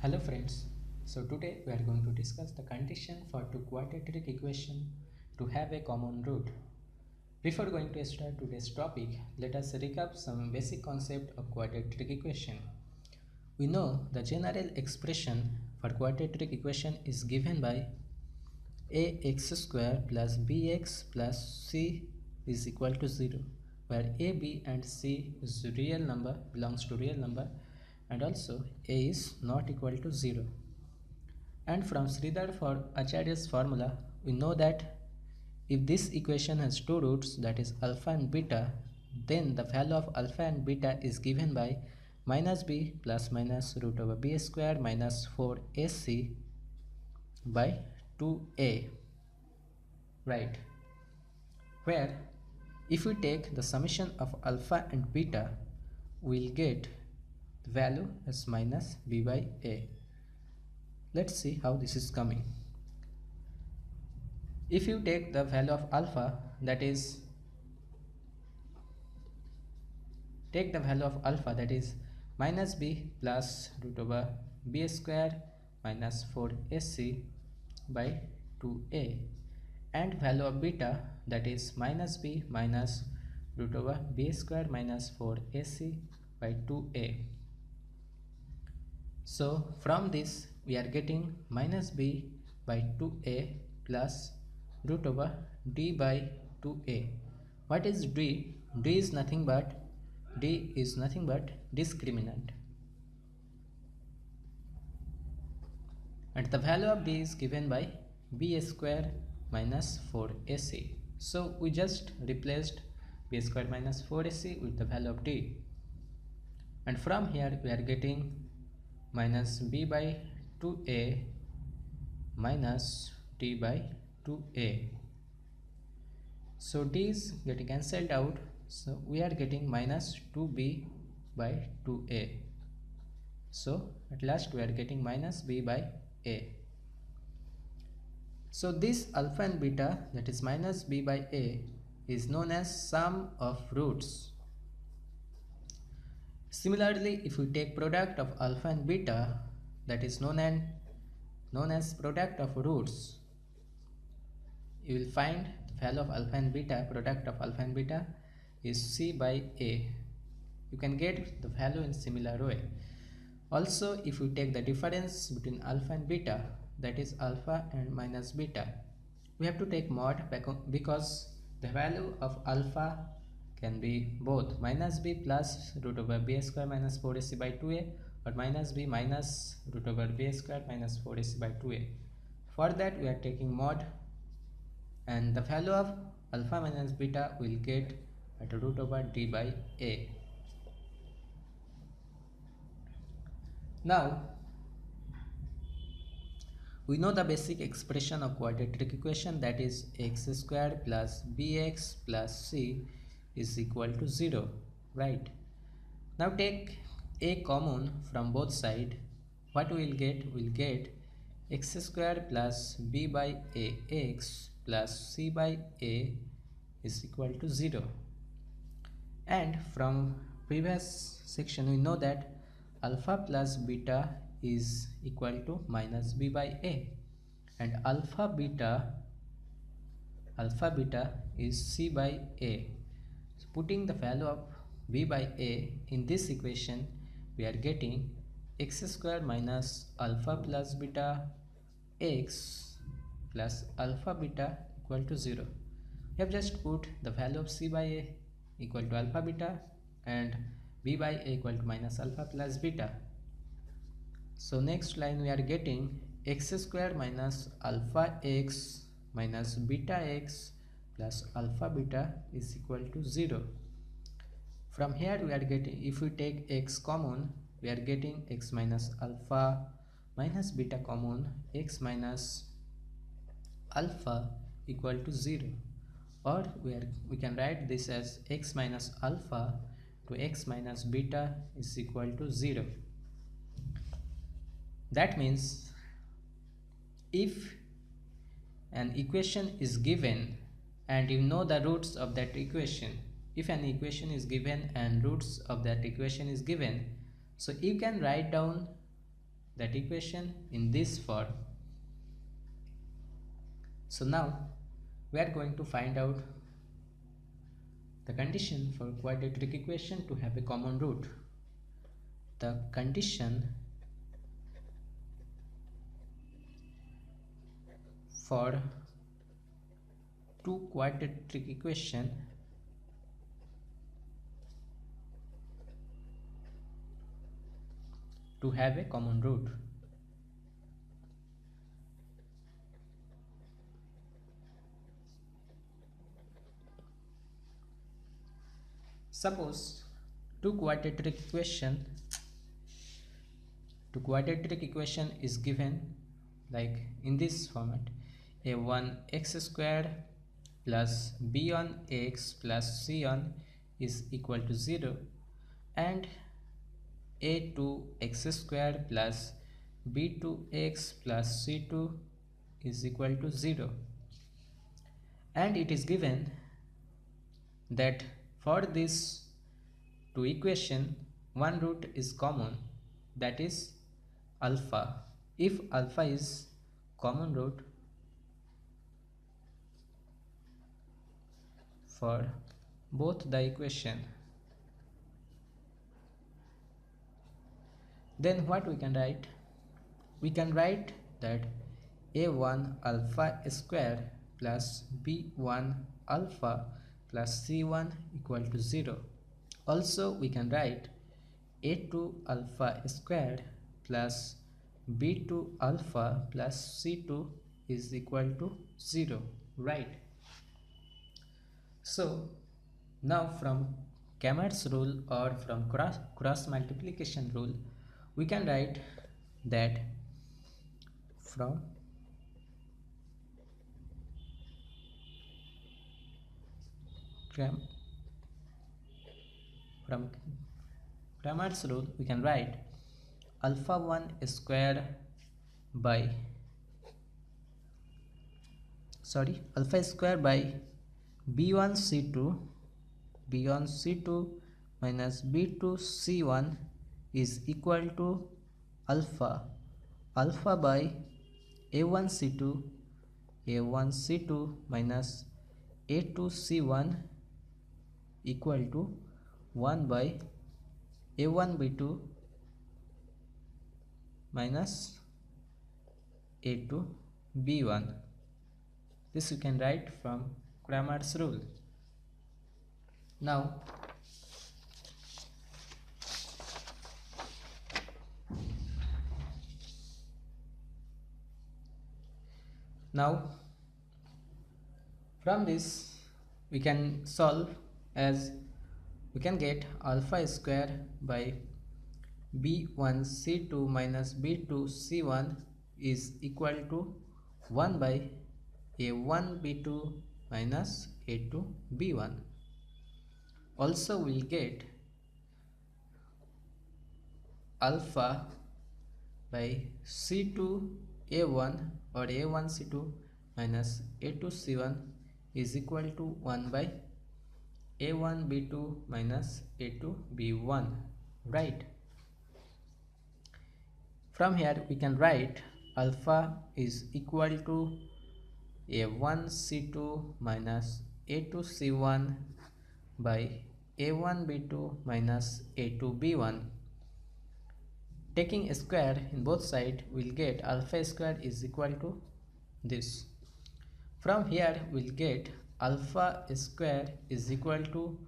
Hello friends, so today we are going to discuss the condition for two quadratic equation to have a common root. Before going to start today's topic, let us recap some basic concept of quadratic equation. We know the general expression for quadratic equation is given by ax square plus bx plus c is equal to 0, where a, b and c is real number, belongs to real number, and also a is not equal to 0. And from Sridhar for Acharya's formula, we know that if this equation has two roots, that is alpha and beta, then the value of alpha and beta is given by minus b plus minus root over b square minus 4ac by 2a, right? Where if we take the summation of alpha and beta, we'll get the value as minus b by a. Let's see how this is coming. If you take the value of alpha, that is minus b plus root over b square minus 4ac by 2a, and value of beta, that is minus b minus root over b square minus 4ac by 2a. So from this we are getting minus b by 2a plus root over d by 2a. What is d? D is nothing but discriminant, and the value of d is given by b square minus 4ac. So we just replaced b square minus 4ac with the value of d, and from here we are getting minus b by 2a minus d by 2a. So d is getting cancelled out, so we are getting minus 2b by 2a. So at last we are getting minus b by a. So this alpha and beta, that is minus b by a, is known as sum of roots. Similarly, if we take product of alpha and beta, that is known as product of roots, you will find the value of alpha and beta, product of alpha and beta, is c by a. You can get the value in similar way. Also, if you take the difference between alpha and beta, that is alpha and minus beta, we have to take mod because the value of alpha can be both minus b plus root over b square minus 4ac by 2a, or minus b minus root over b square minus 4ac by 2a. For that we are taking mod, and the value of alpha minus beta will get at root over d by a. Now we know the basic expression of quadratic equation, that is x square plus bx plus c is equal to 0, right? Now take a common from both sides. What we will get? We will get x square plus b by ax plus c by a is equal to 0. And from previous section we know that alpha plus beta is equal to minus b by a, and alpha beta is c by a. So putting the value of b by a in this equation, we are getting x square minus alpha plus beta x plus alpha beta equal to 0. We have just put the value of c by a equal to alpha beta and b by a equal to minus alpha plus beta. So next line we are getting x square minus alpha x minus beta x plus alpha beta is equal to 0. From here we are getting, if we take x common, we are getting x minus alpha minus beta common, x minus alpha equal to 0, or we can write this as x minus alpha to x minus beta is equal to 0. That means if an equation is given and you know the roots of that equation, if an equation is given and roots of that equation is given, so you can write down that equation in this form. So now we are going to find out the condition for quadratic equation to have a common root. The condition for two quadratic equation to have a common root. Suppose two quadratic equation is given like in this format: a1 x square plus b on x plus c on is equal to 0, and a2 x square plus b2 x plus c2 is equal to 0, and it is given that for this two equation one root is common, that is alpha. If alpha is common root for both the equation, then what we can write? We can write that a1 alpha square plus b1 alpha plus c1 equal to 0. Also we can write a2 alpha square plus b2 alpha plus c2 is equal to 0, right? So now from Cramer's rule or from cross multiplication rule, we can write that from Cramer's rule we can write alpha 1 square by alpha square by b1 c2 minus b2 c1 is equal to alpha by a1 c2 minus a2 c1 equal to 1 by a1 b2 minus a2 b1. This you can write from Cramer's rule. Now from this we can solve, as we can get alpha square by b1 c2 minus b2 c1 is equal to 1 by a1 b2 minus a2 b1. Also we'll get alpha by c2 a1 or a1 c2 minus a2 c1 is equal to 1 by a1 b2 minus a2 b1, right? From here we can write alpha is equal to a1 c2 minus a2 c1 by a1 b2 minus a2 b1. Taking a square in both sides, we'll get alpha square is equal to this. From here we'll get alpha square is equal to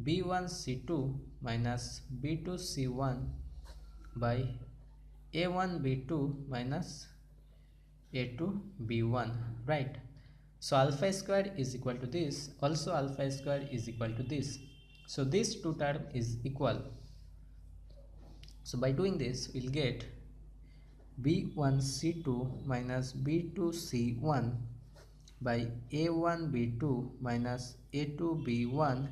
b1 c2 minus b2 c1 by a1 b2 minus a2 b1, right? So alpha square is equal to this, also alpha square is equal to this. So this two term is equal. So by doing this we'll get b1 c2 minus b2 c1 by a1 b2 minus a2 b1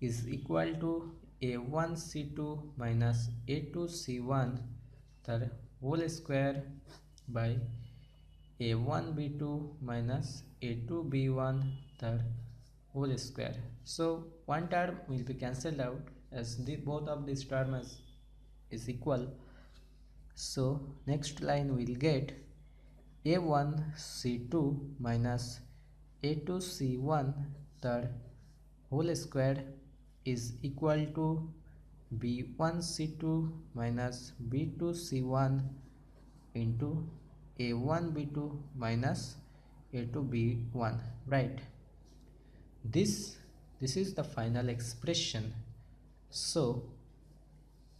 is equal to a1 c2 minus a2 c1 the whole square by a1 b2 minus a2 b1 the whole square. So one term will be cancelled out, as both of these terms is equal. So next line will get a1 c2 minus a2 c1 the whole square is equal to b1 c2 minus b2 c1 into a1 b2 minus a2 b1, right? This is the final expression. So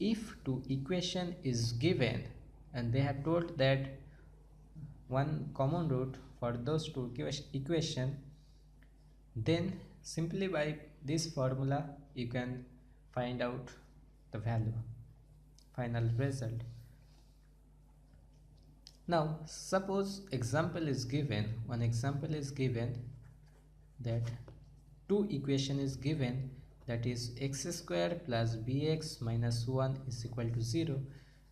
if two equation is given and they have told that one common root for those two equation, then simply by this formula you can find out the value, final result. Now suppose example is given, one example is given that two equation is given, that is x square plus bx minus 1 is equal to 0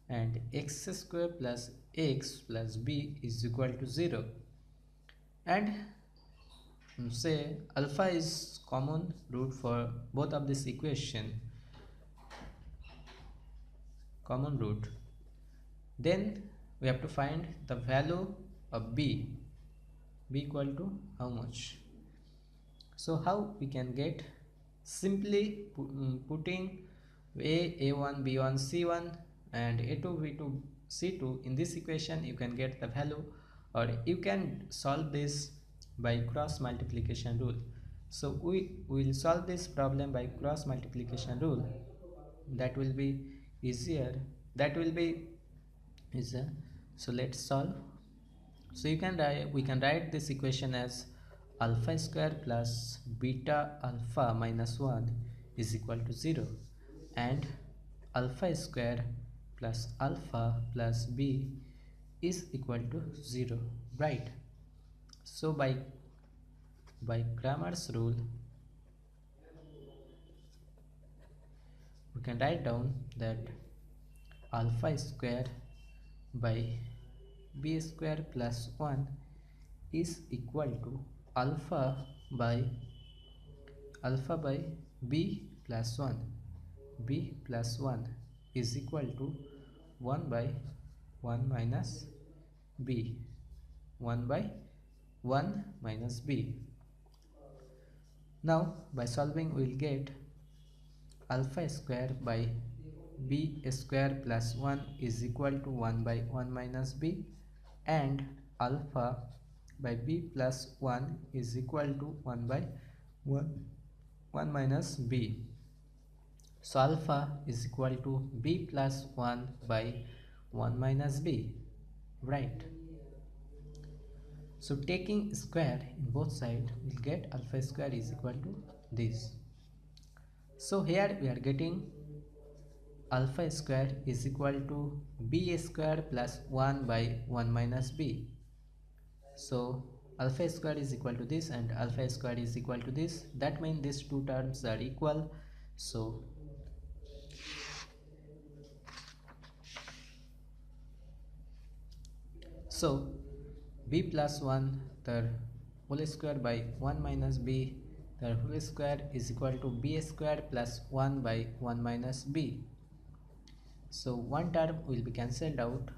and x square plus x plus b is equal to 0, and say alpha is common root for both of this equation, common root, then we have to find the value of b equal to how much. So how we can get? Simply putting a1 b1 c1 and a2 b2 c2 in this equation you can get the value, or you can solve this by cross multiplication rule. So we will solve this problem by cross multiplication rule. That will be easier, that will be easier. So let's solve. So we can write this equation as alpha square plus beta alpha minus 1 is equal to 0 and alpha square plus alpha plus b is equal to 0, right? So by Cramer's rule we can write down that alpha square by b square plus 1 is equal to alpha by b plus 1, b plus 1 is equal to 1 by 1 minus b, 1 by 1 minus b. Now by solving we will get alpha square by b square plus 1 is equal to 1 by 1 minus b, and alpha by b plus 1 is equal to 1 by 1 minus b. So alpha is equal to b plus 1 by 1 minus b, right? So taking square in both sides we'll get alpha square is equal to this. So here we are getting alpha square is equal to b square plus 1 by 1 minus b. So alpha square is equal to this and alpha square is equal to this. That means these two terms are equal. So b plus 1 the whole square by 1 minus b the whole square is equal to b square plus 1 by 1 minus b. So one term will be cancelled out.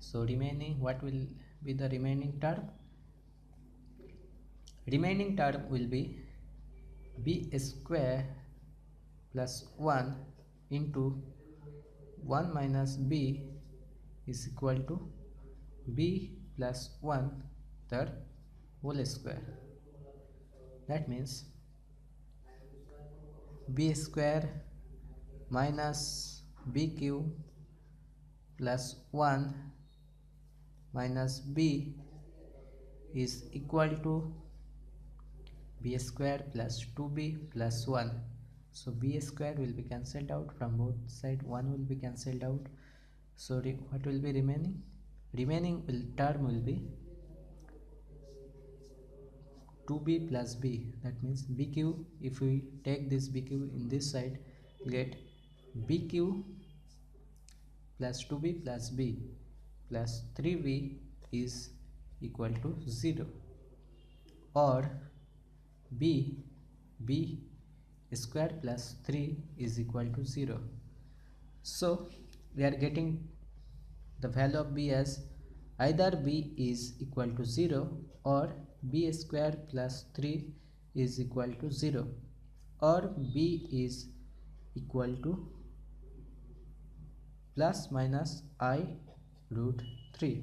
So remaining, what will be the remaining term? Remaining term will be b square plus 1 into 1 minus b is equal to b plus 1 the whole square. That means b square minus bq plus 1 minus b is equal to b square plus 2b plus 1. So b square will be cancelled out from both sides, 1 will be cancelled out. So what will be remaining? Remaining term will be 2b plus b. That means bq, if we take this bq in this side, get bq plus 2b plus b plus 3b is equal to 0, or b square plus 3 is equal to 0. So we are getting the value of b as either b is equal to 0 or b square plus 3 is equal to 0 or b is equal to plus minus I root 3.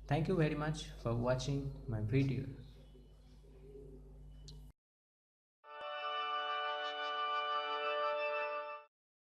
Thank you very much for watching my video.